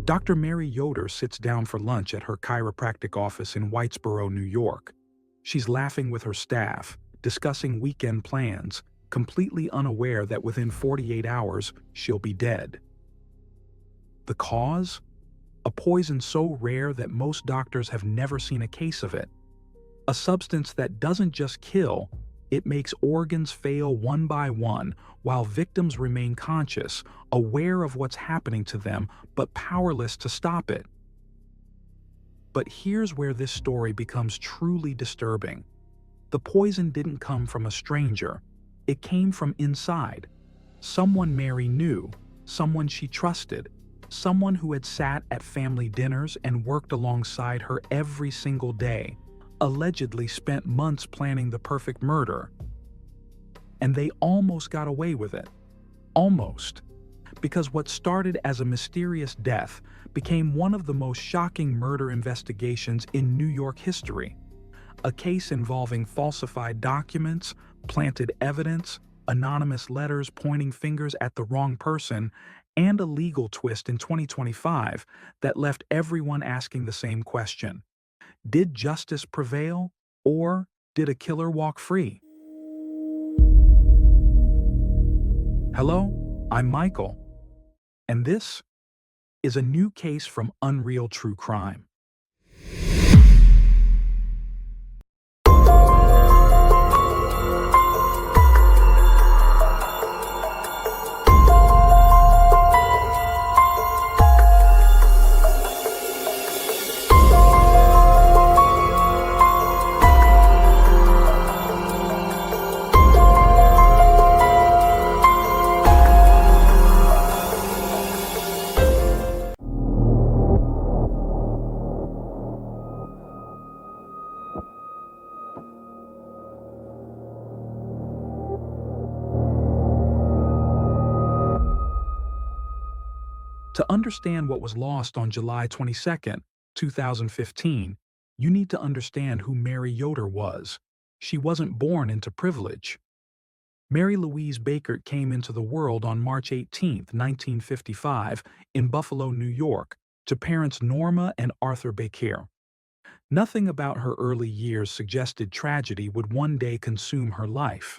Dr. Mary Yoder sits down for lunch at her chiropractic office in Whitesboro, New York. She's laughing with her staff, discussing weekend plans, completely unaware that within 48 hours she'll be dead. The cause? A poison so rare that most doctors have never seen a case of it. A substance that doesn't just kill, it makes organs fail one by one while victims remain conscious, aware of what's happening to them, but powerless to stop it. But here's where this story becomes truly disturbing. The poison didn't come from a stranger. It came from inside. Someone Mary knew, someone she trusted, someone who had sat at family dinners and worked alongside her every single day, allegedly spent months planning the perfect murder. And they almost got away with it. Almost. Because what started as a mysterious death became one of the most shocking murder investigations in New York history. A case involving falsified documents, planted evidence, anonymous letters pointing fingers at the wrong person, and a legal twist in 2025 that left everyone asking the same question. Did justice prevail, or did a killer walk free? Hello, I'm Michael, and this is a new case from Unreal True Crime. To understand what was lost on July 22nd, 2015, you need to understand who Mary Yoder was. She wasn't born into privilege. Mary Louise Bakert came into the world on March 18, 1955, in Buffalo, New York, to parents Norma and Arthur Bakert. Nothing about her early years suggested tragedy would one day consume her life.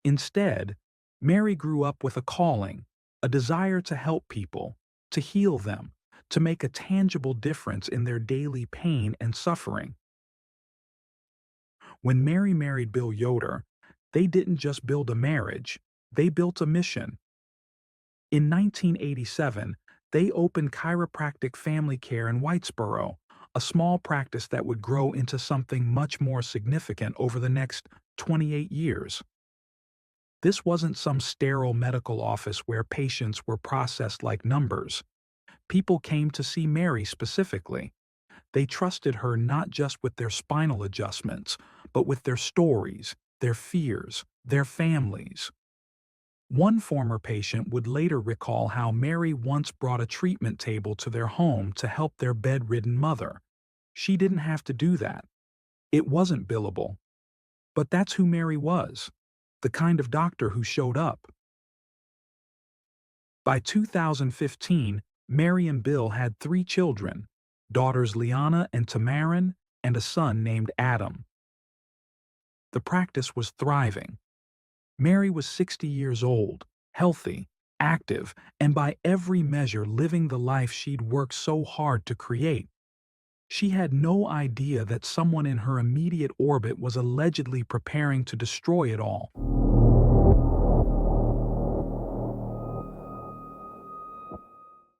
Instead, Mary grew up with a calling, a desire to help people, to heal them, to make a tangible difference in their daily pain and suffering. When Mary married Bill Yoder, they didn't just build a marriage, they built a mission. In 1987, they opened Chiropractic Family Care in Whitesboro, a small practice that would grow into something much more significant over the next 28 years. This wasn't some sterile medical office where patients were processed like numbers. People came to see Mary specifically. They trusted her not just with their spinal adjustments, but with their stories, their fears, their families. One former patient would later recall how Mary once brought a treatment table to their home to help their bedridden mother. She didn't have to do that. It wasn't billable. But that's who Mary was, the kind of doctor who showed up. By 2015, Mary and Bill had 3 children, daughters Liana and Tamarin, and a son named Adam. The practice was thriving. Mary was 60 years old, healthy, active, and by every measure living the life she'd worked so hard to create. She had no idea that someone in her immediate orbit was allegedly preparing to destroy it all.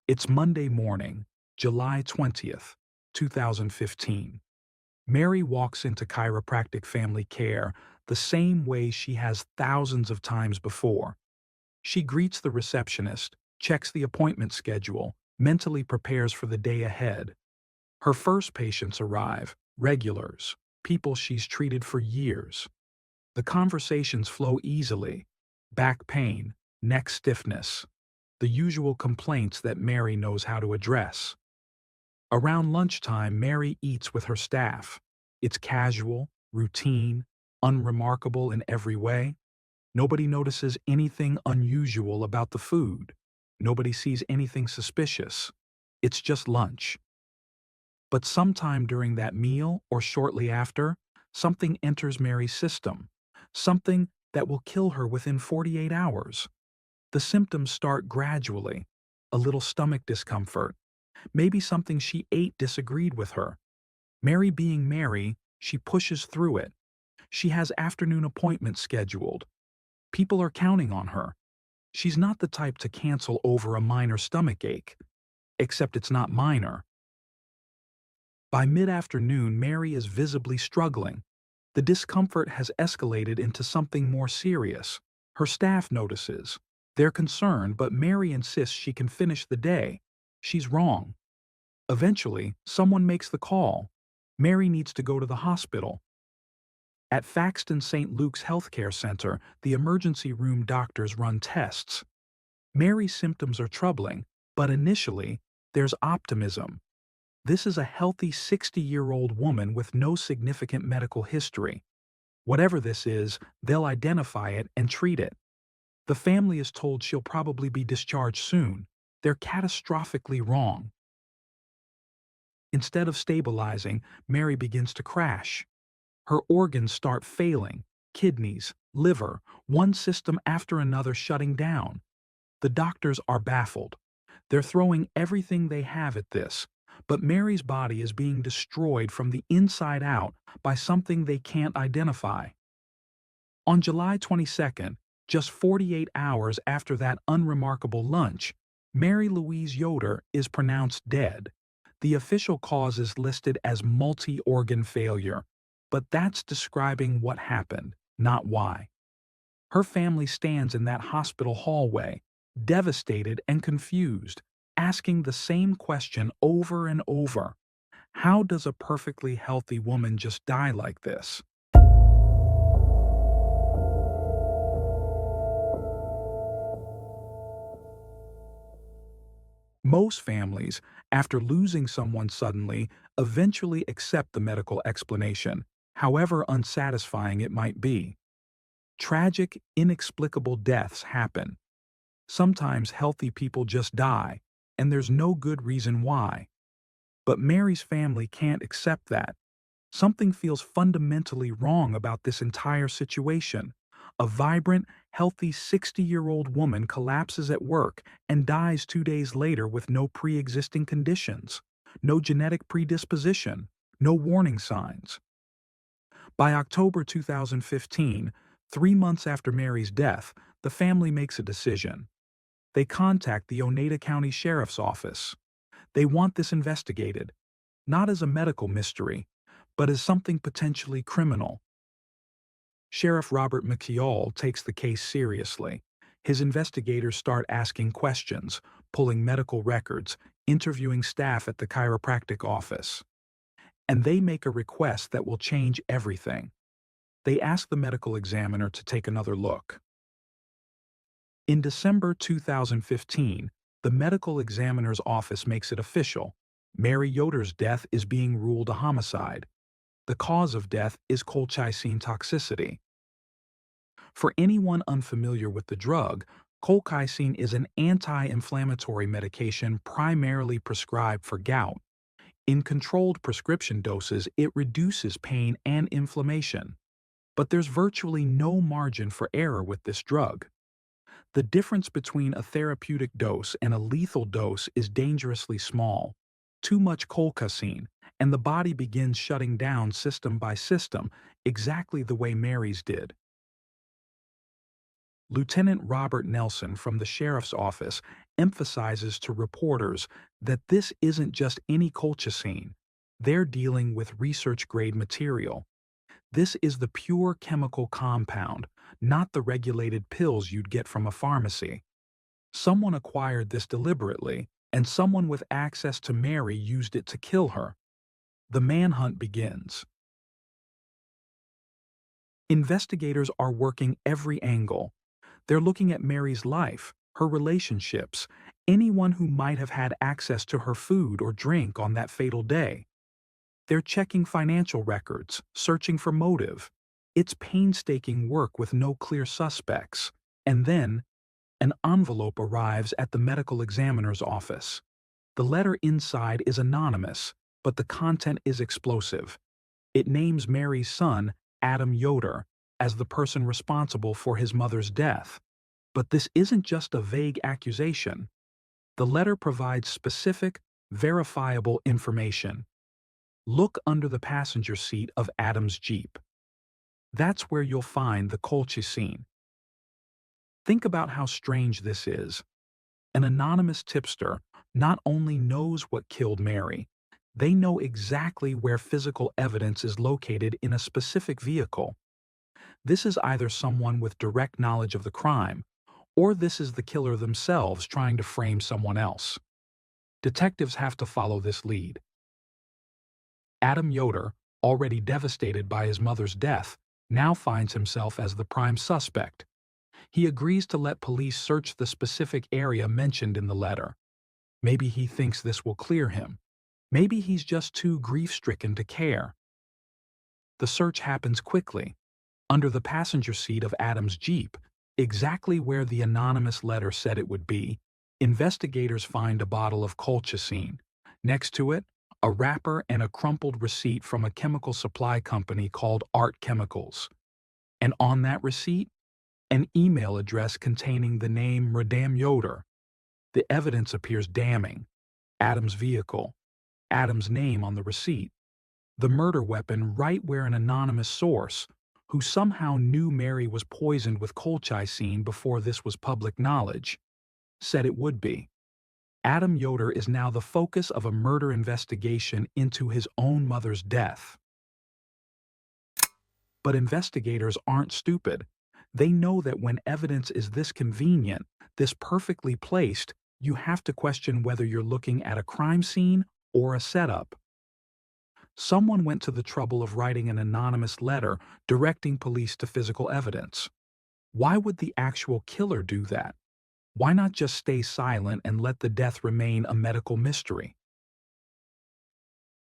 It's Monday morning, July 20th, 2015. Mary walks into Chiropractic Family Care the same way she has thousands of times before. She greets the receptionist, checks the appointment schedule, mentally prepares for the day ahead. Her first patients arrive, regulars, people she's treated for years. The conversations flow easily: back pain, neck stiffness, the usual complaints that Mary knows how to address. Around lunchtime, Mary eats with her staff. It's casual, routine, unremarkable in every way. Nobody notices anything unusual about the food. Nobody sees anything suspicious. It's just lunch. But sometime during that meal or shortly after, something enters Mary's system. Something that will kill her within 48 hours. The symptoms start gradually. A little stomach discomfort. Maybe something she ate disagreed with her. Mary being Mary, she pushes through it. She has afternoon appointments scheduled. People are counting on her. She's not the type to cancel over a minor stomach ache. Except it's not minor. By mid-afternoon, Mary is visibly struggling. The discomfort has escalated into something more serious. Her staff notices. They're concerned, but Mary insists she can finish the day. She's wrong. Eventually, someone makes the call. Mary needs to go to the hospital. At Faxton St. Luke's Healthcare Center, the emergency room doctors run tests. Mary's symptoms are troubling, but initially, there's optimism. This is a healthy 60-year-old woman with no significant medical history. Whatever this is, they'll identify it and treat it. The family is told she'll probably be discharged soon. They're catastrophically wrong. Instead of stabilizing, Mary begins to crash. Her organs start failing, kidneys, liver, one system after another shutting down. The doctors are baffled. They're throwing everything they have at this, but Mary's body is being destroyed from the inside out by something they can't identify. On July 22nd, just 48 hours after that unremarkable lunch, Mary Louise Yoder is pronounced dead. The official cause is listed as multi-organ failure, but that's describing what happened, not why. Her family stands in that hospital hallway, devastated and confused, asking the same question over and over. How does a perfectly healthy woman just die like this? Most families, after losing someone suddenly, eventually accept the medical explanation, however unsatisfying it might be. Tragic, inexplicable deaths happen. Sometimes healthy people just die, and there's no good reason why. But Mary's family can't accept that. Something feels fundamentally wrong about this entire situation. A vibrant, healthy 60-year-old woman collapses at work and dies 2 days later with no pre-existing conditions, no genetic predisposition, no warning signs. By October 2015, 3 months after Mary's death, the family makes a decision. They contact the Oneida County Sheriff's Office. They want this investigated, not as a medical mystery, but as something potentially criminal. Sheriff Robert McKeown takes the case seriously. His investigators start asking questions, pulling medical records, interviewing staff at the chiropractic office. And they make a request that will change everything. They ask the medical examiner to take another look. In December 2015, the medical examiner's office makes it official. Mary Yoder's death is being ruled a homicide. The cause of death is colchicine toxicity. For anyone unfamiliar with the drug, colchicine is an anti-inflammatory medication primarily prescribed for gout. In controlled prescription doses, it reduces pain and inflammation. But there's virtually no margin for error with this drug. The difference between a therapeutic dose and a lethal dose is dangerously small. Too much colchicine, and the body begins shutting down system by system, exactly the way Mary's did. Lieutenant Robert Nelson from the sheriff's office emphasizes to reporters that this isn't just any colchicine. They're dealing with research-grade material. This is the pure chemical compound, not the regulated pills you'd get from a pharmacy. Someone acquired this deliberately, and someone with access to Mary used it to kill her. The manhunt begins. Investigators are working every angle. They're looking at Mary's life, her relationships, anyone who might have had access to her food or drink on that fatal day. They're checking financial records, searching for motive. It's painstaking work with no clear suspects. And then, an envelope arrives at the medical examiner's office. The letter inside is anonymous, but the content is explosive. It names Mary's son, Adam Yoder, as the person responsible for his mother's death. But this isn't just a vague accusation. The letter provides specific, verifiable information. Look under the passenger seat of Adam's Jeep. That's where you'll find the colchicine. Think about how strange this is. An anonymous tipster not only knows what killed Mary, they know exactly where physical evidence is located in a specific vehicle. This is either someone with direct knowledge of the crime, or this is the killer themselves trying to frame someone else. Detectives have to follow this lead. Adam Yoder, already devastated by his mother's death, now finds himself as the prime suspect. He agrees to let police search the specific area mentioned in the letter. Maybe he thinks this will clear him. Maybe he's just too grief-stricken to care. The search happens quickly. Under the passenger seat of Adam's Jeep, exactly where the anonymous letter said it would be, investigators find a bottle of colchicine. Next to it, a wrapper and a crumpled receipt from a chemical supply company called Art Chemicals. And on that receipt, an email address containing the name Radam Yoder. The evidence appears damning. Adam's vehicle, Adam's name on the receipt, the murder weapon right where an anonymous source, who somehow knew Mary was poisoned with colchicine before this was public knowledge, said it would be. Adam Yoder is now the focus of a murder investigation into his own mother's death. But investigators aren't stupid. They know that when evidence is this convenient, this perfectly placed, you have to question whether you're looking at a crime scene or a setup. Someone went to the trouble of writing an anonymous letter directing police to physical evidence. Why would the actual killer do that? Why not just stay silent and let the death remain a medical mystery?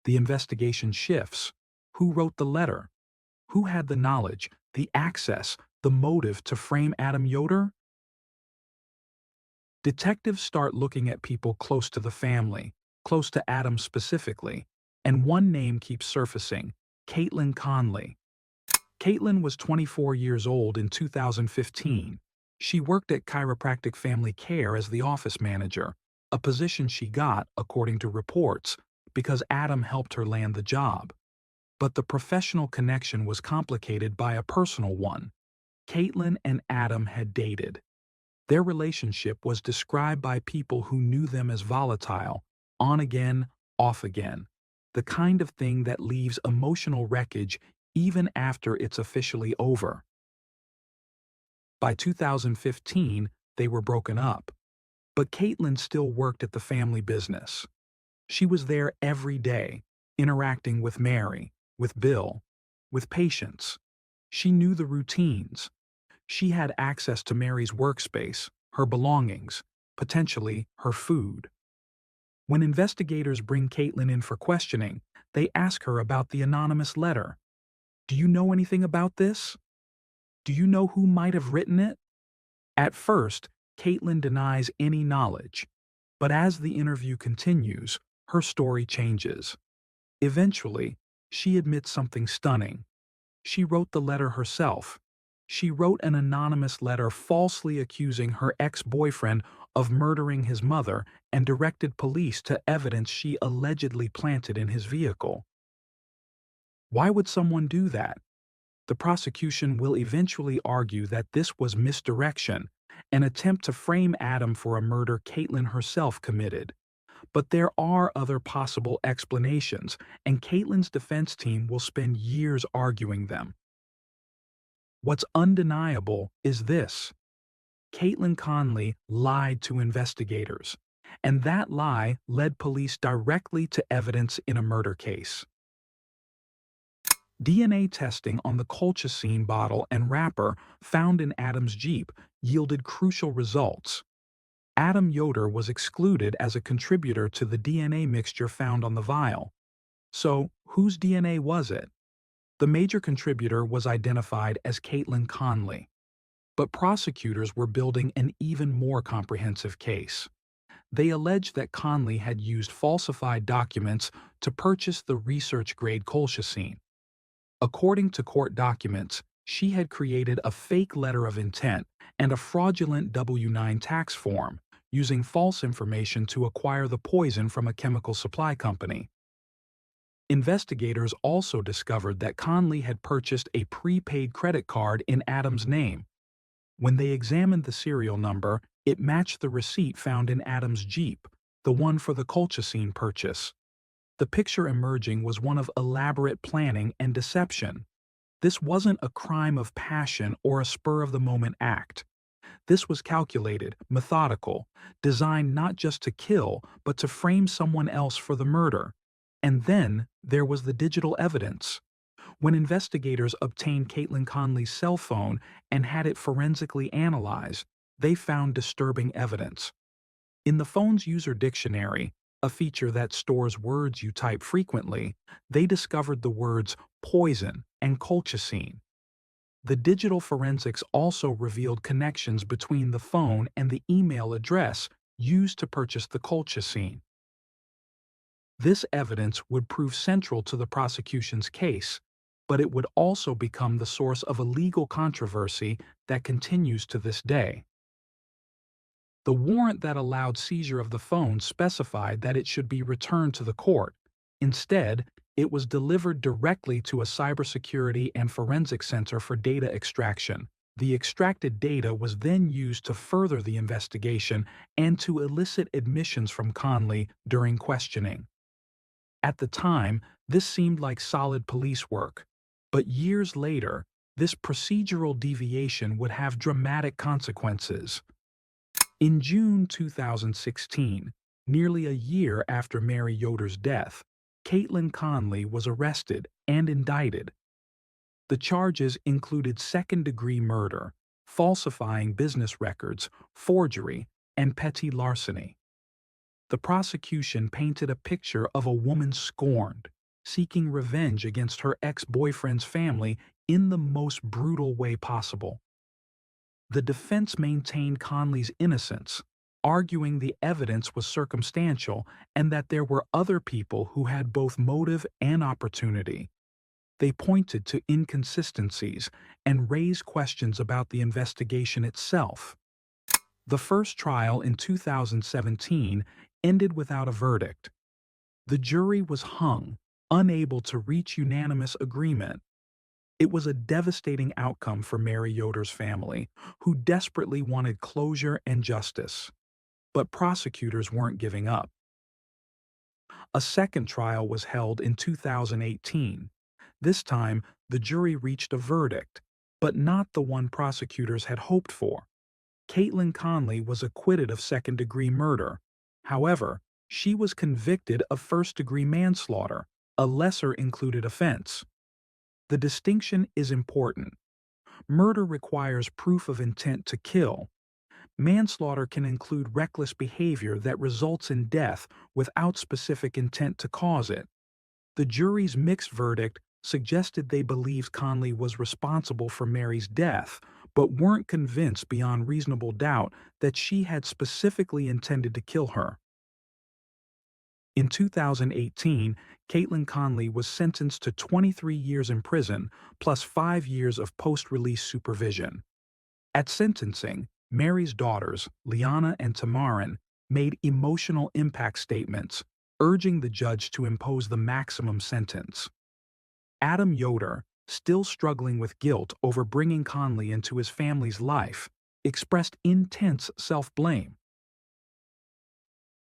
The investigation shifts. Who wrote the letter? Who had the knowledge, the access, the motive to frame Adam Yoder? Detectives start looking at people close to the family, close to Adam specifically, and one name keeps surfacing: Caitlin Conley. Caitlin was 24 years old in 2015. She worked at Chiropractic Family Care as the office manager, a position she got, according to reports, because Adam helped her land the job. But the professional connection was complicated by a personal one. Caitlin and Adam had dated. Their relationship was described by people who knew them as volatile, on again, off again, the kind of thing that leaves emotional wreckage even after it's officially over. By 2015, they were broken up, but Caitlin still worked at the family business. She was there every day, interacting with Mary, with Bill, with patients. She knew the routines. She had access to Mary's workspace, her belongings, potentially her food. When investigators bring Caitlin in for questioning, they ask her about the anonymous letter. Do you know anything about this? Do you know who might have written it? At first, Caitlin denies any knowledge, but as the interview continues, her story changes. Eventually, she admits something stunning. She wrote the letter herself. She wrote an anonymous letter falsely accusing her ex-boyfriend of murdering his mother and directed police to evidence she allegedly planted in his vehicle. Why would someone do that? The prosecution will eventually argue that this was misdirection, an attempt to frame Adam for a murder Caitlin herself committed. But there are other possible explanations, and Caitlin's defense team will spend years arguing them. What's undeniable is this: Caitlin Conley lied to investigators, and that lie led police directly to evidence in a murder case. DNA testing on the colchicine bottle and wrapper found in Adam's Jeep yielded crucial results. Adam Yoder was excluded as a contributor to the DNA mixture found on the vial. So, whose DNA was it? The major contributor was identified as Caitlin Conley. But prosecutors were building an even more comprehensive case. They alleged that Conley had used falsified documents to purchase the research-grade colchicine. According to court documents, she had created a fake letter of intent and a fraudulent W-9 tax form, using false information to acquire the poison from a chemical supply company. Investigators also discovered that Conley had purchased a prepaid credit card in Adam's name. When they examined the serial number, it matched the receipt found in Adam's Jeep, the one for the colchicine purchase. The picture emerging was one of elaborate planning and deception. This wasn't a crime of passion or a spur-of-the-moment act. This was calculated, methodical, designed not just to kill, but to frame someone else for the murder. And then there was the digital evidence. When investigators obtained Caitlin Conley's cell phone and had it forensically analyzed, they found disturbing evidence. In the phone's user dictionary, a feature that stores words you type frequently, they discovered the words poison and colchicine. The digital forensics also revealed connections between the phone and the email address used to purchase the colchicine. This evidence would prove central to the prosecution's case, but it would also become the source of a legal controversy that continues to this day. The warrant that allowed seizure of the phone specified that it should be returned to the court. Instead, it was delivered directly to a cybersecurity and forensic center for data extraction. The extracted data was then used to further the investigation and to elicit admissions from Conley during questioning. At the time, this seemed like solid police work, but years later, this procedural deviation would have dramatic consequences. In June 2016, nearly a year after Mary Yoder's death, Caitlin Conley was arrested and indicted. The charges included second-degree murder, falsifying business records, forgery, and petty larceny. The prosecution painted a picture of a woman scorned, seeking revenge against her ex-boyfriend's family in the most brutal way possible. The defense maintained Conley's innocence, arguing the evidence was circumstantial and that there were other people who had both motive and opportunity. They pointed to inconsistencies and raised questions about the investigation itself. The first trial in 2017 ended without a verdict. The jury was hung, unable to reach unanimous agreement. It was a devastating outcome for Mary Yoder's family, who desperately wanted closure and justice. But prosecutors weren't giving up. A second trial was held in 2018. This time, the jury reached a verdict, but not the one prosecutors had hoped for. Caitlin Conley was acquitted of second-degree murder. However, she was convicted of first-degree manslaughter, a lesser-included offense. The distinction is important. Murder requires proof of intent to kill. Manslaughter can include reckless behavior that results in death without specific intent to cause it. The jury's mixed verdict suggested they believed Conley was responsible for Mary's death, but weren't convinced beyond reasonable doubt that she had specifically intended to kill her. In 2018, Caitlin Conley was sentenced to 23 years in prison plus 5 years of post-release supervision. At sentencing, Mary's daughters, Liana and Tamarin, made emotional impact statements, urging the judge to impose the maximum sentence. Adam Yoder, still struggling with guilt over bringing Conley into his family's life, expressed intense self-blame.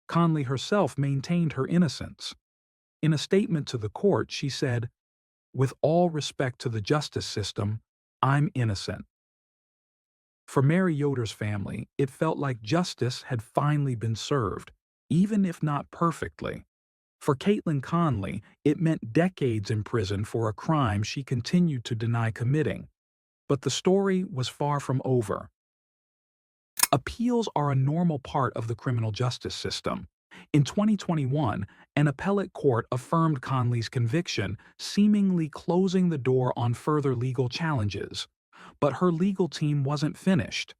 Conley herself maintained her innocence. In a statement to the court, she said, "With all respect to the justice system, I'm innocent." For Mary Yoder's family, it felt like justice had finally been served, even if not perfectly. For Caitlin Conley, it meant decades in prison for a crime she continued to deny committing. But the story was far from over. Appeals are a normal part of the criminal justice system. In 2021, an appellate court affirmed Conley's conviction, seemingly closing the door on further legal challenges. But her legal team wasn't finished.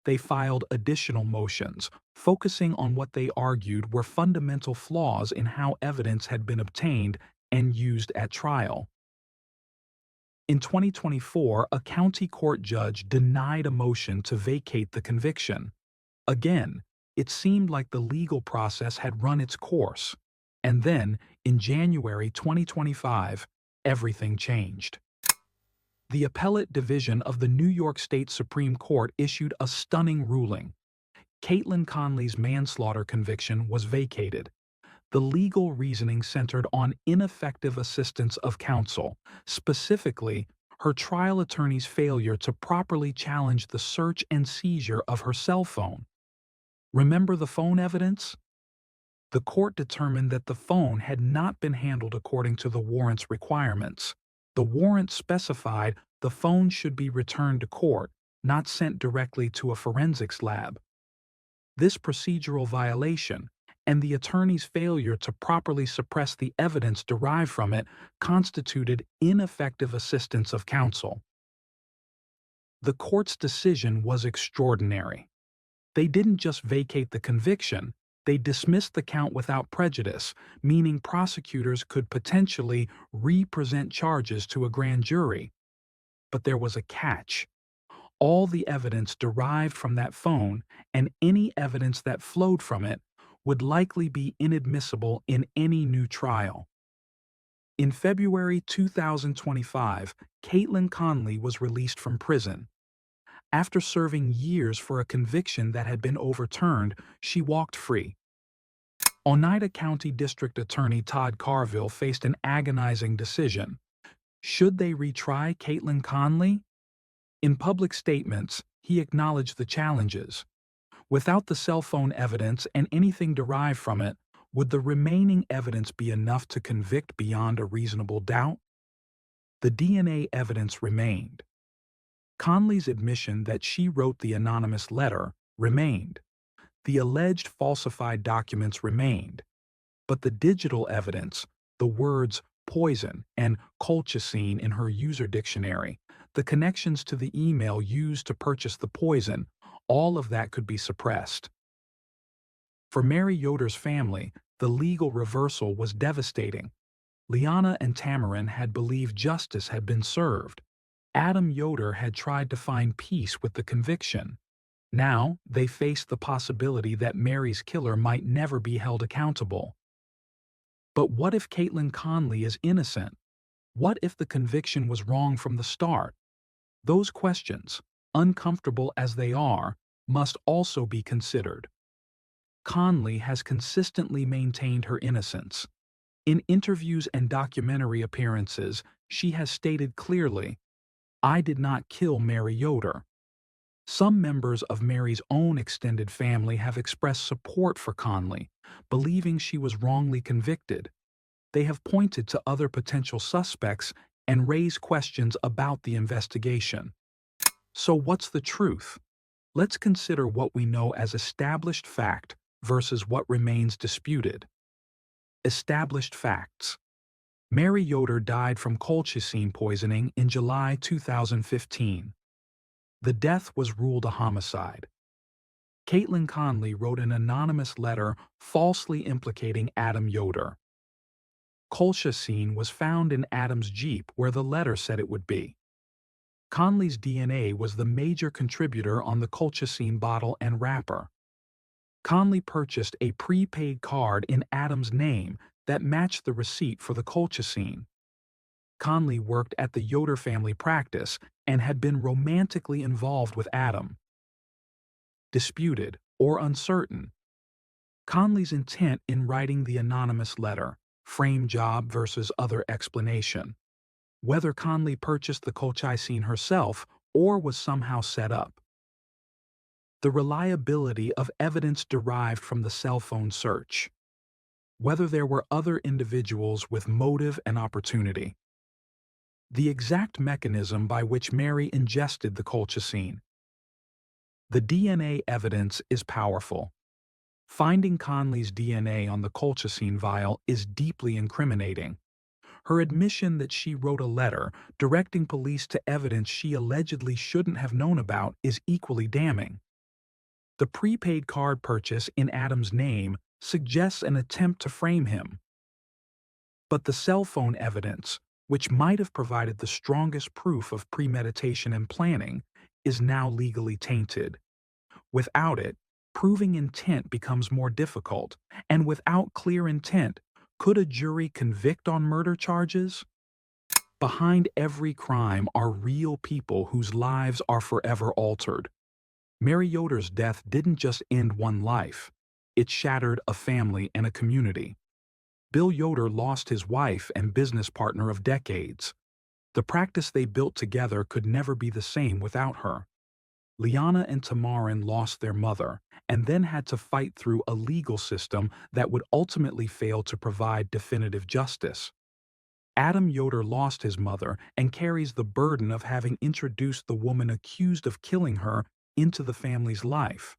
they filed additional motions, focusing on what they argued were fundamental flaws in how evidence had been obtained and used at trial. In 2024, a county court judge denied a motion to vacate the conviction. Again, it seemed like the legal process had run its course. And then, in January 2025, everything changed. The Appellate Division of the New York State Supreme Court issued a stunning ruling. Caitlin Conley's manslaughter conviction was vacated. The legal reasoning centered on ineffective assistance of counsel, specifically, her trial attorney's failure to properly challenge the search and seizure of her cell phone. Remember the phone evidence? The court determined that the phone had not been handled according to the warrant's requirements. The warrant specified the phone should be returned to court, not sent directly to a forensics lab. This procedural violation, and the attorney's failure to properly suppress the evidence derived from it, constituted ineffective assistance of counsel. The court's decision was extraordinary. They didn't just vacate the conviction, they dismissed the count without prejudice, meaning prosecutors could potentially re-present charges to a grand jury. But there was a catch. All the evidence derived from that phone, and any evidence that flowed from it, would likely be inadmissible in any new trial. In February 2025, Caitlin Conley was released from prison. After serving years for a conviction that had been overturned, she walked free. Oneida County District Attorney Todd Carville faced an agonizing decision. Should they retry Caitlin Conley? In public statements, he acknowledged the challenges. Without the cell phone evidence and anything derived from it, would the remaining evidence be enough to convict beyond a reasonable doubt? The DNA evidence remained. Conley's admission that she wrote the anonymous letter remained. The alleged falsified documents remained. But the digital evidence, the words poison and colchicine in her user dictionary, the connections to the email used to purchase the poison, all of that could be suppressed. For Mary Yoder's family, the legal reversal was devastating. Liana and Tamarin had believed justice had been served. Adam Yoder had tried to find peace with the conviction. Now, they faced the possibility that Mary's killer might never be held accountable. But what if Caitlin Conley is innocent? What if the conviction was wrong from the start? Those questions, uncomfortable as they are, must also be considered. Conley has consistently maintained her innocence. In interviews and documentary appearances, she has stated clearly, "I did not kill Mary Yoder." Some members of Mary's own extended family have expressed support for Conley, believing she was wrongly convicted. They have pointed to other potential suspects and raised questions about the investigation. So what's the truth? Let's consider what we know as established fact versus what remains disputed. Established facts. Mary Yoder died from colchicine poisoning in July 2015. The death was ruled a homicide. Caitlin Conley wrote an anonymous letter falsely implicating Adam Yoder. Colchicine was found in Adam's Jeep where the letter said it would be. Conley's DNA was the major contributor on the colchicine bottle and wrapper. Conley purchased a prepaid card in Adam's name that matched the receipt for the colchicine. Conley worked at the Yoder family practice and had been romantically involved with Adam. Disputed or uncertain. Conley's intent in writing the anonymous letter, frame job versus other explanation. Whether Conley purchased the colchicine herself or was somehow set up. The reliability of evidence derived from the cell phone search. Whether there were other individuals with motive and opportunity. The exact mechanism by which Mary ingested the colchicine. The DNA evidence is powerful. Finding Conley's DNA on the colchicine vial is deeply incriminating. Her admission that she wrote a letter directing police to evidence she allegedly shouldn't have known about is equally damning. The prepaid card purchase in Adam's name suggests an attempt to frame him. But the cell phone evidence, which might have provided the strongest proof of premeditation and planning, is now legally tainted. Without it, proving intent becomes more difficult, and without clear intent, could a jury convict on murder charges? Behind every crime are real people whose lives are forever altered. Mary Yoder's death didn't just end one life, it shattered a family and a community. Bill Yoder lost his wife and business partner of decades. The practice they built together could never be the same without her. Liana and Tamarin lost their mother and then had to fight through a legal system that would ultimately fail to provide definitive justice. Adam Yoder lost his mother and carries the burden of having introduced the woman accused of killing her into the family's life.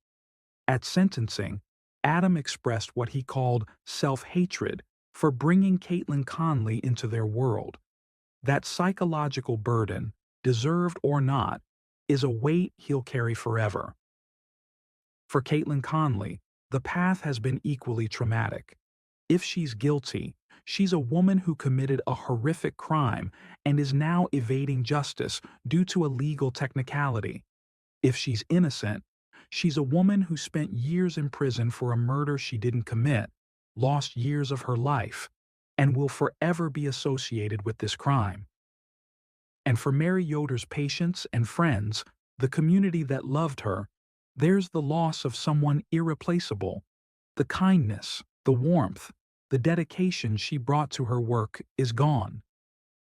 At sentencing, Adam expressed what he called self-hatred for bringing Caitlin Conley into their world. That psychological burden, deserved or not, is a weight he'll carry forever. For Caitlin Conley, the path has been equally traumatic. If she's guilty, she's a woman who committed a horrific crime and is now evading justice due to a legal technicality. If she's innocent, she's a woman who spent years in prison for a murder she didn't commit, lost years of her life, and will forever be associated with this crime. And for Mary Yoder's patients and friends, the community that loved her, there's the loss of someone irreplaceable. The kindness, the warmth, the dedication she brought to her work is gone.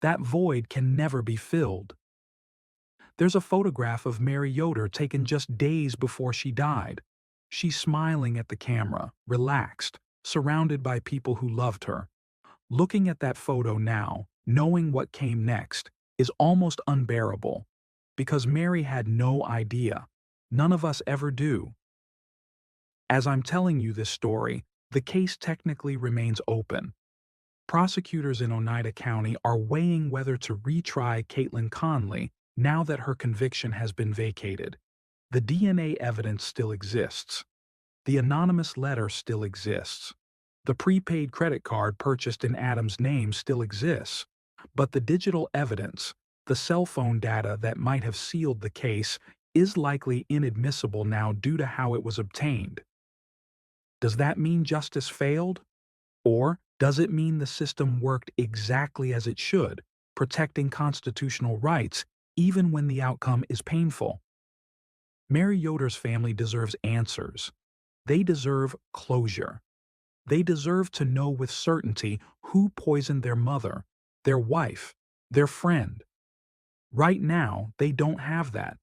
That void can never be filled. There's a photograph of Mary Yoder taken just days before she died. She's smiling at the camera, relaxed, surrounded by people who loved her. Looking at that photo now, knowing what came next, is almost unbearable, because Mary had no idea. None of us ever do. As I'm telling you this story, the case technically remains open. Prosecutors in Oneida County are weighing whether to retry Caitlin Conley now that her conviction has been vacated. The DNA evidence still exists. The anonymous letter still exists. The prepaid credit card purchased in Adam's name still exists. But the digital evidence, the cell phone data that might have sealed the case, is likely inadmissible now due to how it was obtained. Does that mean justice failed? Or does it mean the system worked exactly as it should, protecting constitutional rights even when the outcome is painful? Mary Yoder's family deserves answers. They deserve closure. They deserve to know with certainty who poisoned their mother, their wife, their friend. Right now, they don't have that.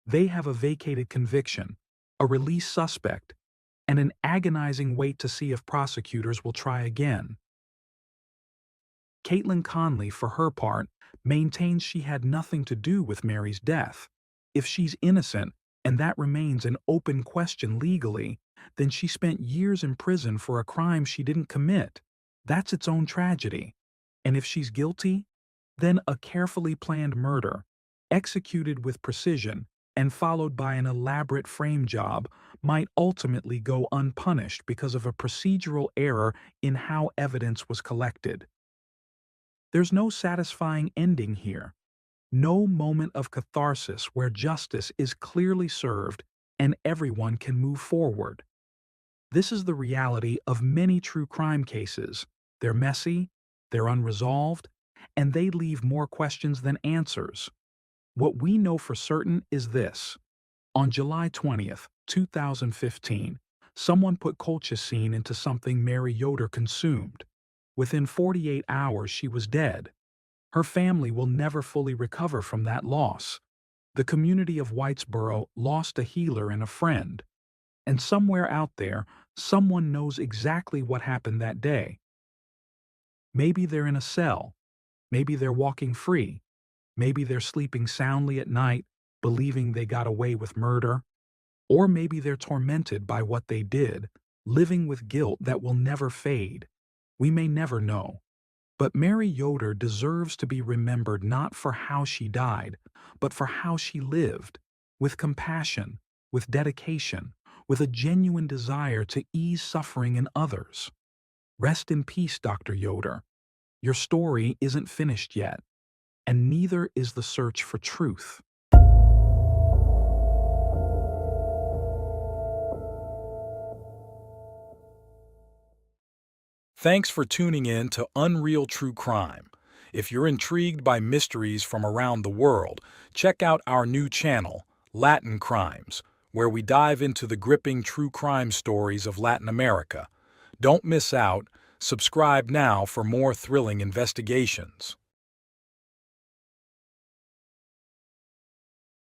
They have a vacated conviction, a released suspect, and an agonizing wait to see if prosecutors will try again. Caitlin Conley, for her part, maintains she had nothing to do with Mary's death. If she's innocent, and that remains an open question legally, then she spent years in prison for a crime she didn't commit. That's its own tragedy. And if she's guilty, then a carefully planned murder, executed with precision and followed by an elaborate frame job, might ultimately go unpunished because of a procedural error in how evidence was collected. There's no satisfying ending here. No moment of catharsis where justice is clearly served and everyone can move forward. This is the reality of many true crime cases. They're messy, they're unresolved, and they leave more questions than answers. What we know for certain is this. On July 20th, 2015, someone put colchicine into something Mary Yoder consumed. Within 48 hours, she was dead. Her family will never fully recover from that loss. The community of Whitesboro lost a healer and a friend. And somewhere out there, someone knows exactly what happened that day. Maybe they're in a cell. Maybe they're walking free. Maybe they're sleeping soundly at night, believing they got away with murder. Or maybe they're tormented by what they did, living with guilt that will never fade. We may never know. But Mary Yoder deserves to be remembered not for how she died, but for how she lived, with compassion, with dedication, with a genuine desire to ease suffering in others. Rest in peace, Dr. Yoder. Your story isn't finished yet, and neither is the search for truth. Thanks for tuning in to Unreal True Crime. If you're intrigued by mysteries from around the world, check out our new channel, Latin Crimes, where we dive into the gripping true crime stories of Latin America. Don't miss out. Subscribe now for more thrilling investigations.